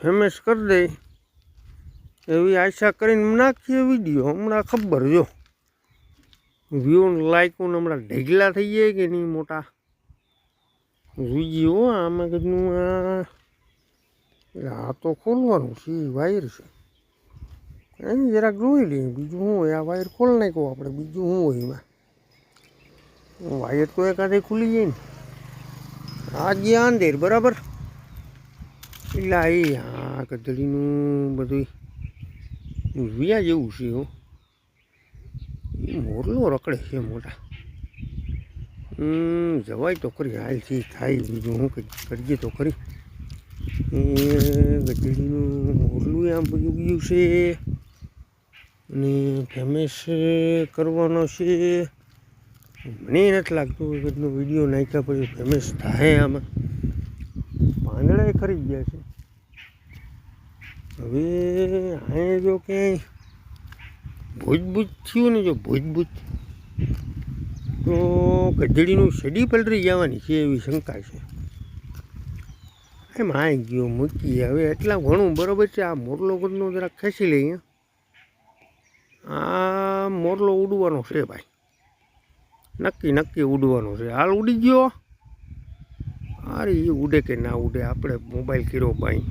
Famous કરી દે એવી આશા કરીને નાખીએ વિડીયો. હમણાં ખબર જો વ્યૂ લાઈકું હમણાં ઢેગલા થઈ જાય કે નહીં મોટા વિડીયો. આમાં કીધું આ તો ખોલવાનું છે, વાયર છે એની જરાક જોઈ લઈએ. બીજું શું હોય, આ વાયર ખોલ નાખ્યો આપણે, બીજું શું હોય એમાં. વાયર તો એકાદે ખુલી જાય ને. આ ગયા અંદર બરાબર. એટલે આ ગધડીનું બધું વ્યા જેવું છે. એ મોરલો રખડે છે મોટા. જવાય તો ખરી, હાલથી થાય. બીજું હું કંઈક કરીએ તો ખરી. એ ગધડીનું મોરલું આમ બધું ગયું છે અને ફેમસ કરવાનો છે. મને નથી લાગતું કે કેટલો વિડીયો નાખ્યા પછી ફેમસ થાય. આમાં પાંદડા ખરી ગયા છે. હવે અહીંયા જો ક્યાંય ભૂજ થયું ને, જો ભૂજ તો ગધડીનું સડી પલરી જવાની છે એવી શંકા છે. એમ આવી ગયો મૂકીએ હવે. એટલા ઘણું બરાબર છે. આ મોરલો ગદનો જરાક ખેંચી લઈએ. આ મોરલો ઉડવાનો છે ભાઈ, નક્કી ઉડવાનો છે. હાલ ઉડી ગયો. અરે એ ઉડે કે ના ઉડે, આપણે મોબાઈલ કર્યો બાય.